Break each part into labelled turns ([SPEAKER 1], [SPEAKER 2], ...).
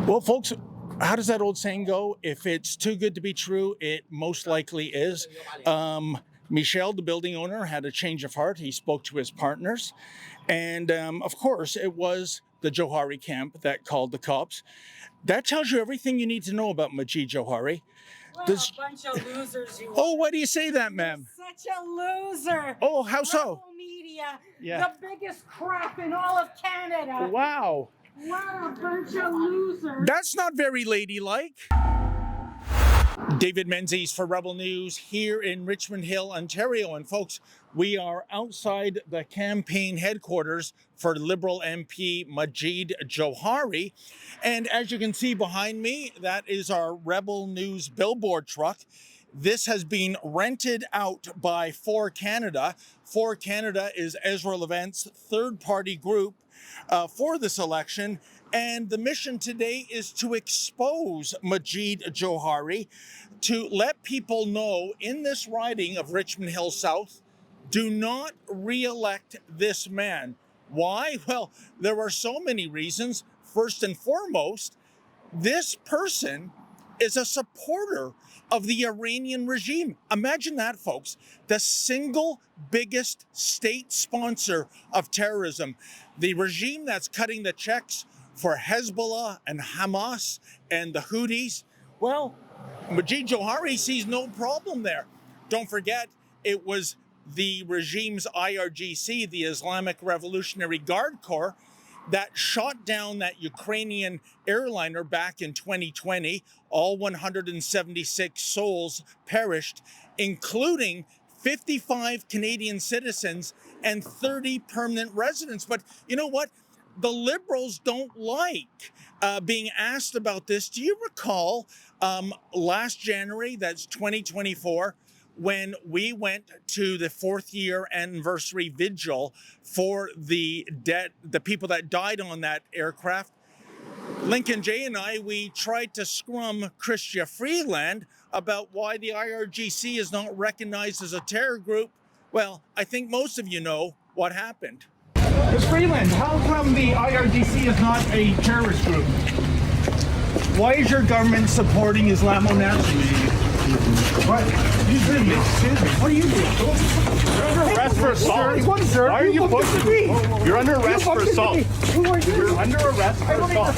[SPEAKER 1] Well, folks, how does that old saying go? If it's too good to be true, it most likely is. Michel, the building owner, had a change of heart. He spoke to his partners. And of course, it was the Jowhari camp that called the cops. That tells you everything you need to know about Majid Jowhari.
[SPEAKER 2] What a bunch of losers you are.
[SPEAKER 1] Oh, why do you say that, ma'am?
[SPEAKER 2] Such a loser.
[SPEAKER 1] Oh, how so?
[SPEAKER 2] Rebel media,
[SPEAKER 1] Yeah.
[SPEAKER 2] the biggest crap in all of Canada.
[SPEAKER 1] Wow.
[SPEAKER 2] What a bunch of losers.
[SPEAKER 1] That's not very ladylike. David Menzies for Rebel News here in Richmond Hill, Ontario. And folks, we are outside the campaign headquarters for Liberal MP Majid Jowhari. And as you can see behind me, that is our Rebel News billboard truck. This has been rented out by For Canada. For Canada is Ezra Levant's third-party group for this election. And the mission today is to expose Majid Jowhari, to let people know in this riding of Richmond Hill South, do not re-elect this man. Why? Well, there are so many reasons. First and foremost, this person is a supporter of the Iranian regime. Imagine that, folks. The single biggest state sponsor of terrorism. The regime that's cutting the checks for Hezbollah and Hamas and the Houthis. Well, Majid Jowhari sees no problem there. Don't forget, it was the regime's IRGC, the Islamic Revolutionary Guard Corps, that shot down that Ukrainian airliner back in 2020. All 176 souls perished, including 55 Canadian citizens and 30 permanent residents. But you know what? The Liberals don't like being asked about this. Do you recall last January, that's 2024, when we went to the 4th year anniversary vigil for the people that died on that aircraft? Lincoln Jay and I, we tried to scrum Chrystia Freeland about why the IRGC is not recognized as a terror group. Well, I think most of you know what happened.
[SPEAKER 3] Ms. Freeland, how come the IRGC is not a terrorist group? Why is your government supporting Islamo-Nazis? What? Excuse me. What are you doing?
[SPEAKER 4] You're under arrest for assault.
[SPEAKER 3] What, sir?
[SPEAKER 4] Why are you pushing me? You're under arrest for assault.
[SPEAKER 3] Who are you?
[SPEAKER 4] You're under arrest for assault.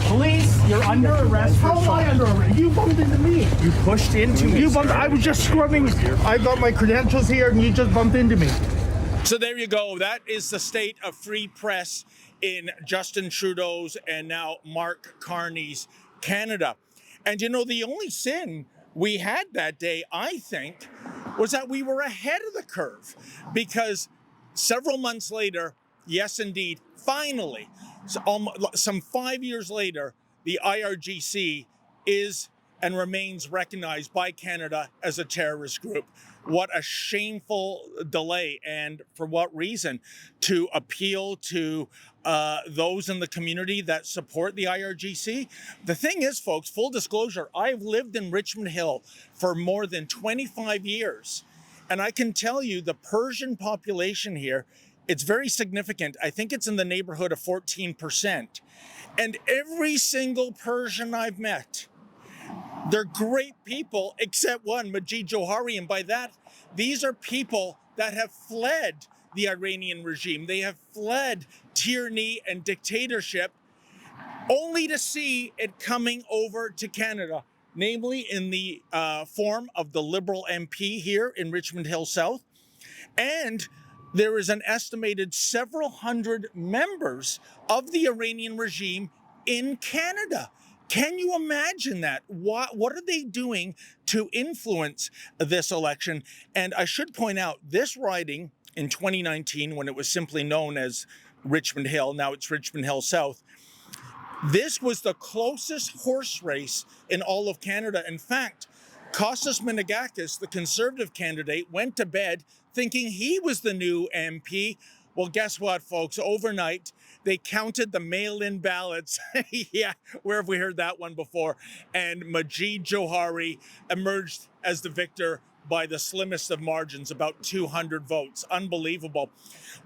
[SPEAKER 3] Police, you're under arrest for assault. How am I under arrest? You bumped into me.
[SPEAKER 4] You pushed into me.
[SPEAKER 3] You bumped. I was just scrubbing. I got my credentials here, and you just bumped into me.
[SPEAKER 1] So there you go. That is the state of free press in Justin Trudeau's and now Mark Carney's Canada. And you know, the only sin we had that day, I think, was that we were ahead of the curve, because several months later, yes, indeed, finally, some 5 years later, the IRGC is and remains recognized by Canada as a terrorist group. What a shameful delay, and for what reason? To appeal to those in the community that support the IRGC. The thing is, folks, full disclosure, I've lived in Richmond Hill for more than 25 years, and I can tell you the Persian population here, it's very significant. I think it's in the neighborhood of 14%. And every single Persian I've met, they're great people, except one, Majid Jowhari. And by that, these are people that have fled the Iranian regime. They have fled tyranny and dictatorship, only to see it coming over to Canada, namely in the form of the Liberal MP here in Richmond Hill South. And there is an estimated several hundred members of the Iranian regime in Canada. Can you imagine that? What are they doing to influence this election? And I should point out, this riding in 2019, when it was simply known as Richmond Hill, now it's Richmond Hill South, this was the closest horse race in all of Canada. In fact, Kostas Minagakis, the Conservative candidate, went to bed thinking he was the new MP. Well, guess what, folks? Overnight, they counted the mail-in ballots. Yeah, where have we heard that one before? And Majid Jowhari emerged as the victor by the slimmest of margins, about 200 votes. Unbelievable.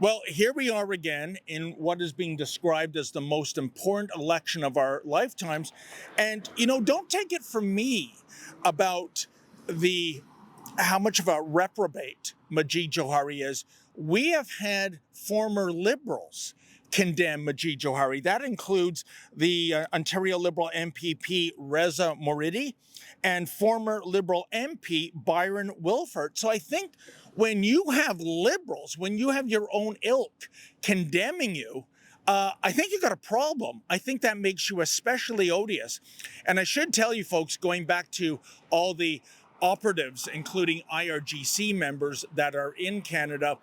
[SPEAKER 1] Well, here we are again in what is being described as the most important election of our lifetimes. And, don't take it from me about how much of a reprobate Majid Jowhari is. We have had former Liberals condemn Majid Jowhari. That includes the Ontario Liberal MPP Reza Moridi and former Liberal MP Byron Wilford. So I think when you have Liberals, when you have your own ilk condemning you, I think you got a problem. I think that makes you especially odious. And I should tell you folks, going back to all the operatives, including IRGC members that are in Canada,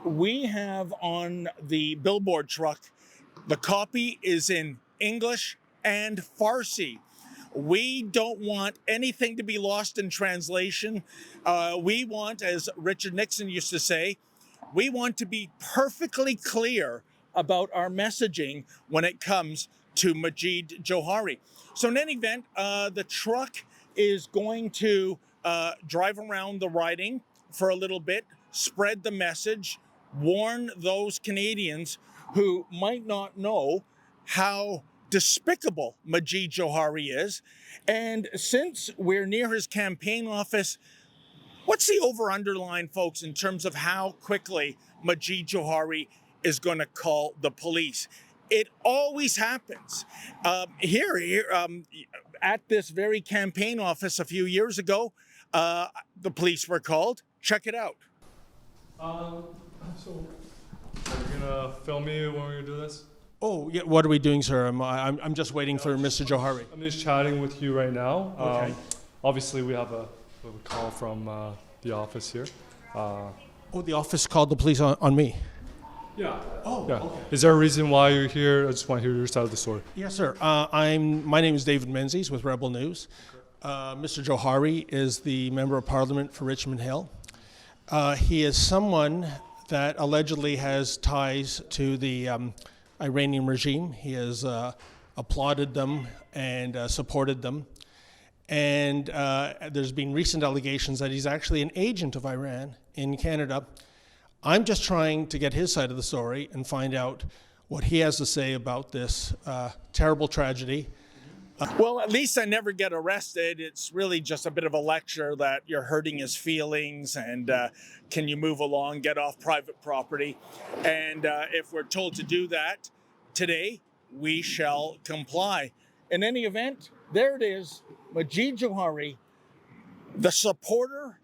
[SPEAKER 1] we have on the billboard truck, the copy is in English and Farsi. We don't want anything to be lost in translation. We want, as Richard Nixon used to say, we want to be perfectly clear about our messaging when it comes to Majid Jowhari. So in any event, the truck is going to drive around the riding for a little bit, spread the message, warn those Canadians who might not know how despicable Majid Jowhari is. And since we're near his campaign office, what's the over-underline, folks, in terms of how quickly Majid Jowhari is going to call the police? It always happens. Here, at this very campaign office a few years ago, the police were called. Check it out.
[SPEAKER 5] So, are you gonna film me when we do this?
[SPEAKER 6] Oh, yeah. What are we doing, sir? I'm just waiting for Mr. Jowhari.
[SPEAKER 5] I'm just chatting with you right now.
[SPEAKER 6] Okay.
[SPEAKER 5] Obviously, we have a call from the office here.
[SPEAKER 6] Oh, the office called the police on me.
[SPEAKER 5] Yeah.
[SPEAKER 6] Oh,
[SPEAKER 5] Yeah.
[SPEAKER 6] okay.
[SPEAKER 5] Is there a reason why you're here? I just want to hear your side of the story.
[SPEAKER 6] Yes, sir. My name is David Menzies with Rebel News. Mr. Jowhari is the Member of Parliament for Richmond Hill. He is someone that allegedly has ties to the Iranian regime. He has applauded them and supported them. And there's been recent allegations that he's actually an agent of Iran in Canada. I'm just trying to get his side of the story and find out what he has to say about this terrible tragedy.
[SPEAKER 1] Well, at least I never get arrested. It's really just a bit of a lecture that you're hurting his feelings and can you move along, get off private property. And if we're told to do that today, we shall comply. In any event, there it is, Majid Jowhari, the supporter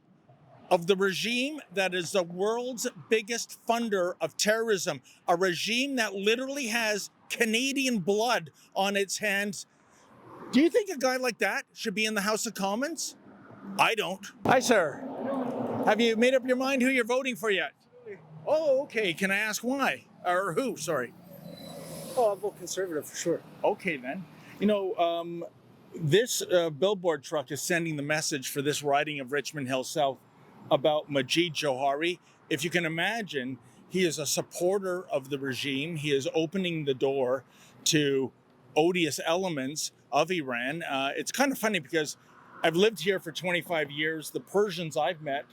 [SPEAKER 1] of the regime that is the world's biggest funder of terrorism, a regime that literally has Canadian blood on its hands. Do you think a guy like that should be in the House of Commons? I don't. Hi, sir. Have you made up your mind who you're voting for yet? Oh, okay. Can I ask why? Or who, sorry.
[SPEAKER 7] Oh, I'll vote Conservative for sure.
[SPEAKER 1] Okay, then. This billboard truck is sending the message for this riding of Richmond Hill South about Majid Jowhari. If you can imagine, he is a supporter of the regime. He is opening the door to odious elements of Iran. It's kind of funny because I've lived here for 25 years. The Persians I've met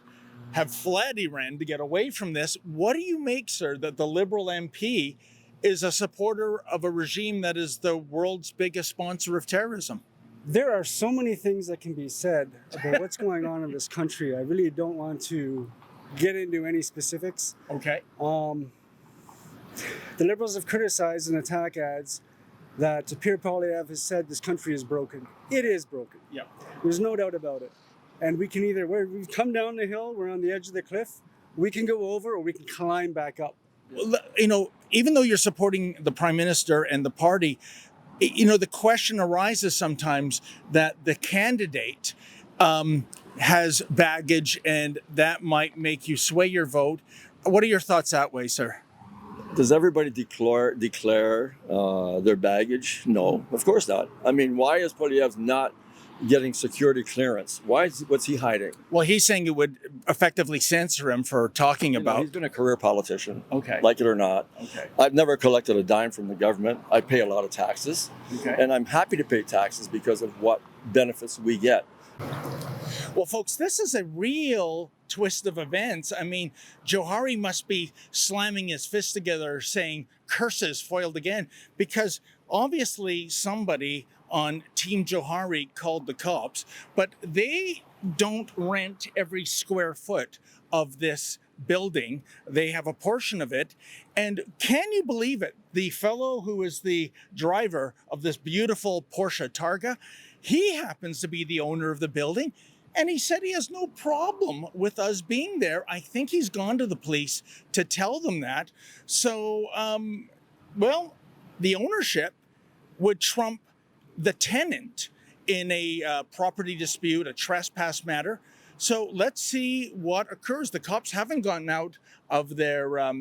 [SPEAKER 1] have fled Iran to get away from this. What do you make, sir, that the Liberal MP is a supporter of a regime that is the world's biggest sponsor of terrorism?
[SPEAKER 7] There are so many things that can be said about what's going on in this country. I really don't want to get into any specifics.
[SPEAKER 1] Okay.
[SPEAKER 7] The Liberals have criticized in attack ads that Pierre Poilievre has said this country is broken. It is broken.
[SPEAKER 1] Yeah.
[SPEAKER 7] There's no doubt about it. And we can we've come down the hill, we're on the edge of the cliff, we can go over or we can climb back up.
[SPEAKER 1] Well, even though you're supporting the Prime Minister and the party, the question arises sometimes that the candidate has baggage and that might make you sway your vote. What are your thoughts that way, sir?
[SPEAKER 8] Does everybody declare their baggage? No, of course not. I mean, why is Poilievre not getting security clearance? What's he hiding?
[SPEAKER 1] Well, he's saying it would effectively censor him for talking about.
[SPEAKER 8] He's been a career politician,
[SPEAKER 1] Okay.
[SPEAKER 8] like it or not.
[SPEAKER 1] Okay.
[SPEAKER 8] I've never collected a dime from the government. I pay a lot of taxes,
[SPEAKER 1] Okay.
[SPEAKER 8] and I'm happy to pay taxes because of what benefits we get.
[SPEAKER 1] Well, folks, this is a real twist of events. I mean, Jowhari must be slamming his fists together saying curses foiled again, because obviously somebody on Team Jowhari called the cops, but they don't rent every square foot of this building. They have a portion of it. And can you believe it? The fellow who is the driver of this beautiful Porsche Targa, he happens to be the owner of the building. And he said he has no problem with us being there. I think he's gone to the police to tell them that. So, well, the ownership would trump the tenant in a property dispute, a trespass matter. So let's see what occurs. The cops haven't gotten out of their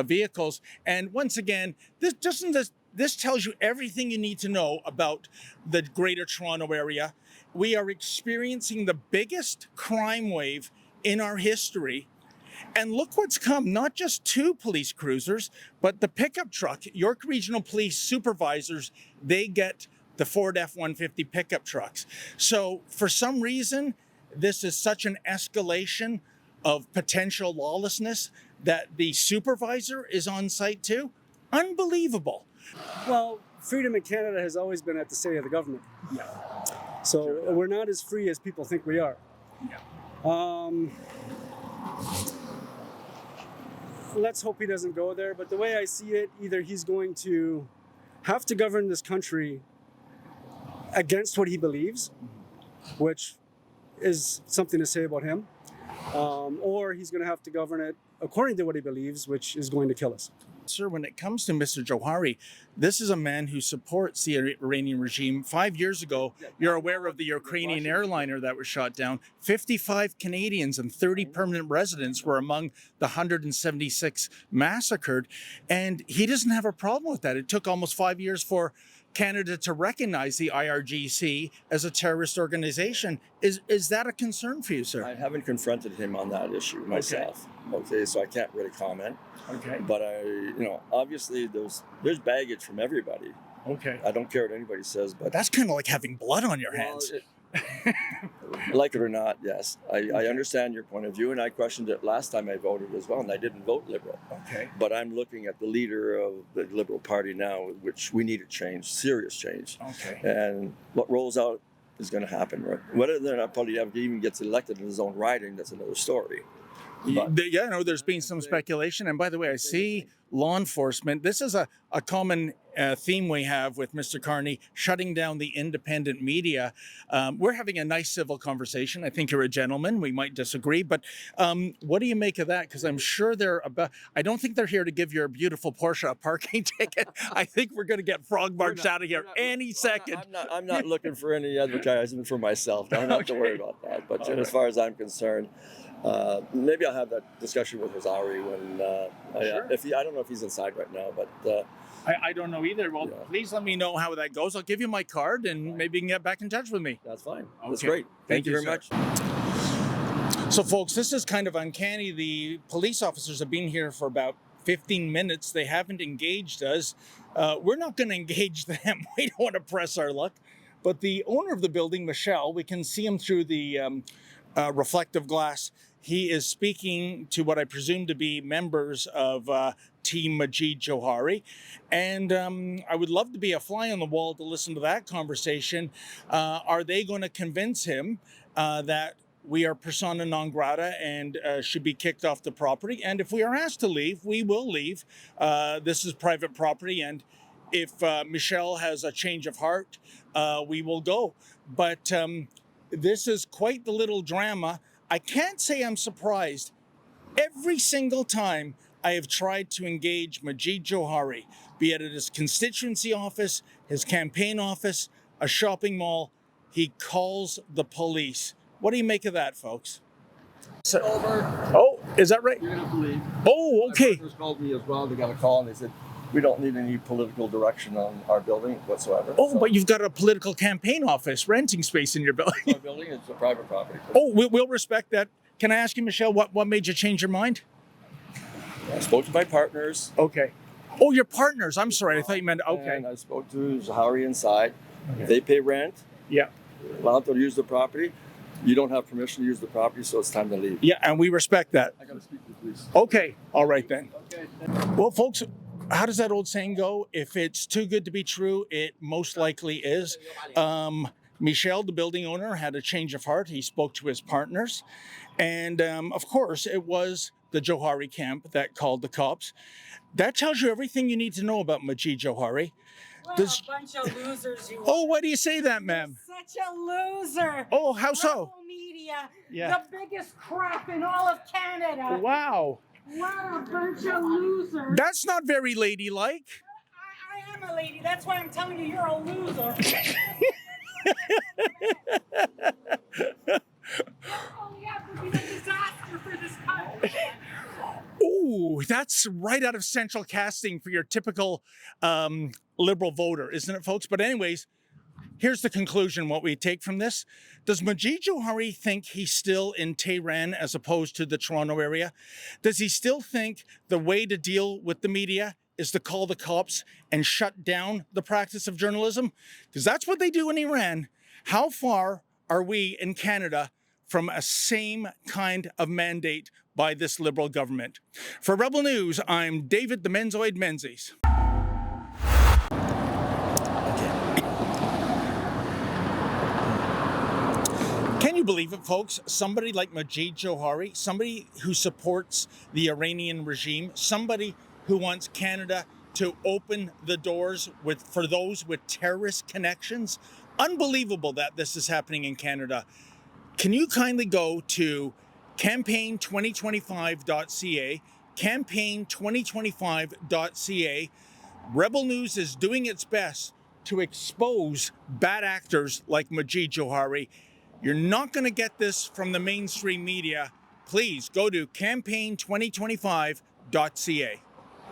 [SPEAKER 1] vehicles. And once again, this tells you everything you need to know about the Greater Toronto Area. We are experiencing the biggest crime wave in our history. And look what's come, not just 2 police cruisers, but the pickup truck. York Regional Police supervisors, they get the Ford F-150 pickup trucks. So for some reason, this is such an escalation of potential lawlessness that the supervisor is on site too. Unbelievable.
[SPEAKER 7] Well, freedom in Canada has always been at the say of the government.
[SPEAKER 1] Yeah.
[SPEAKER 7] So we're not as free as people think we are.
[SPEAKER 1] Yeah.
[SPEAKER 7] Let's hope he doesn't go there. But the way I see it, either he's going to have to govern this country against what he believes, which is something to say about him, or he's going to have to govern it according to what he believes, which is going to kill us.
[SPEAKER 1] Sir, when it comes to Mr. Jowhari, this is a man who supports the Iranian regime. 5 years ago, you're aware of the Ukrainian airliner that was shot down. 55 Canadians and 30 permanent residents were among the 176 massacred. And he doesn't have a problem with that. It took almost 5 years for Canada to recognize the IRGC as a terrorist organization. Is that a concern for you, sir?
[SPEAKER 8] I haven't confronted him on that issue myself. Okay, so I can't really comment.
[SPEAKER 1] Okay.
[SPEAKER 8] But obviously there's baggage from everybody.
[SPEAKER 1] Okay.
[SPEAKER 8] I don't care what anybody says, but
[SPEAKER 1] That's kind of like having blood on your hands.
[SPEAKER 8] like it or not, yes, I understand your point of view, and I questioned it last time I voted as well, and I didn't vote Liberal.
[SPEAKER 1] Okay.
[SPEAKER 8] But I'm looking at the leader of the Liberal Party now, which we need a change, serious change.
[SPEAKER 1] Okay.
[SPEAKER 8] And what rolls out is going to happen. Right? Whether or not Polyev even gets elected in his own riding, that's another story. But
[SPEAKER 1] Yeah, no, there's been some speculation. And by the way, I see law enforcement. This is a common theme we have with Mr. Carney, shutting down the independent media. We're having a nice civil conversation. I think you're a gentleman. We might disagree, but what do you make of that? Because I'm sure I don't think they're here to give your beautiful Porsche a parking ticket. I think we're going to get frog marched out of here any second.
[SPEAKER 8] I'm not looking for any advertisement for myself. I don't have to worry about that. But as far as I'm concerned, maybe I'll have that discussion with Jowhari when I don't know if he's inside right now, but
[SPEAKER 1] I don't know either. Well, please let me know how that goes. I'll give you my card and maybe you can get back in touch with me.
[SPEAKER 8] that's fine. That's
[SPEAKER 1] Okay.
[SPEAKER 8] great. Thank you very
[SPEAKER 1] sir.
[SPEAKER 8] much.
[SPEAKER 1] So, folks, this is kind of uncanny. The police officers have been here for about 15 minutes. They haven't engaged us. We're not going to engage them. We don't want to press our luck. But the owner of the building, Michelle, we can see him through the reflective glass. He is speaking to what I presume to be members of Team Majid Jowhari. And I would love to be a fly on the wall to listen to that conversation. Are they going to convince him that we are persona non grata and should be kicked off the property? And if we are asked to leave, we will leave. This is private property. And if Michelle has a change of heart, we will go. But this is quite the little drama. I can't say I'm surprised. Every single time I have tried to engage Majid Jowhari, be it at his constituency office, his campaign office, a shopping mall, he calls the police. What do you make of that, folks? Oh, is that right?
[SPEAKER 8] You're going to believe.
[SPEAKER 1] Oh, okay.
[SPEAKER 8] My partners called me as well. They got a call and they said, we don't need any political direction on our building whatsoever.
[SPEAKER 1] Oh, but you've got a political campaign office renting space in your building.
[SPEAKER 8] Our building is a private property.
[SPEAKER 1] Oh, we'll respect that. Can I ask you, Michelle, what made you change your mind?
[SPEAKER 8] I spoke to my partners.
[SPEAKER 1] Okay. Oh, your partners. I'm sorry. I thought you meant, okay.
[SPEAKER 8] And I spoke to Jowhari inside. They pay rent.
[SPEAKER 1] Yeah.
[SPEAKER 8] Allowed to use the property. You don't have permission to use the property, so it's time to leave.
[SPEAKER 1] Yeah, and we respect that.
[SPEAKER 8] I got to speak to the police.
[SPEAKER 1] Okay, all right then. Well, folks, how does that old saying go? If it's too good to be true, it most likely is. Michel, the building owner, had a change of heart. He spoke to his partners. And of course, it was the Jowhari camp that called the cops. That tells you everything you need to know about Majid Jowhari.
[SPEAKER 2] What a bunch of losers you are.
[SPEAKER 1] Oh, why do you say that, ma'am?
[SPEAKER 2] Such a loser.
[SPEAKER 1] Oh, how so?
[SPEAKER 2] Rebel media,
[SPEAKER 1] Yeah.
[SPEAKER 2] the biggest crap in all of Canada.
[SPEAKER 1] Wow.
[SPEAKER 2] What a bunch of losers.
[SPEAKER 1] That's not very ladylike.
[SPEAKER 2] I am a lady. That's why I'm telling you, you're a loser. You have to be a disaster for this country.
[SPEAKER 1] Ooh, that's right out of central casting for your typical liberal voter, isn't it, folks? But anyways, here's the conclusion, what we take from this. Does Majid Jowhari think he's still in Tehran as opposed to the Toronto area? Does he still think the way to deal with the media is to call the cops and shut down the practice of journalism? Because that's what they do in Iran. How far are we in Canada from a same kind of mandate by this Liberal government? For Rebel News, I'm David the Menzoid Menzies. Can you believe it, folks? Somebody like Majid Jowhari, somebody who supports the Iranian regime, somebody who wants Canada to open the doors for those with terrorist connections. Unbelievable that this is happening in Canada. Can you kindly go to campaign2025.ca, campaign2025.ca. Rebel News is doing its best to expose bad actors like Majid Jowhari. You're not going to get this from the mainstream media. Please go to campaign2025.ca.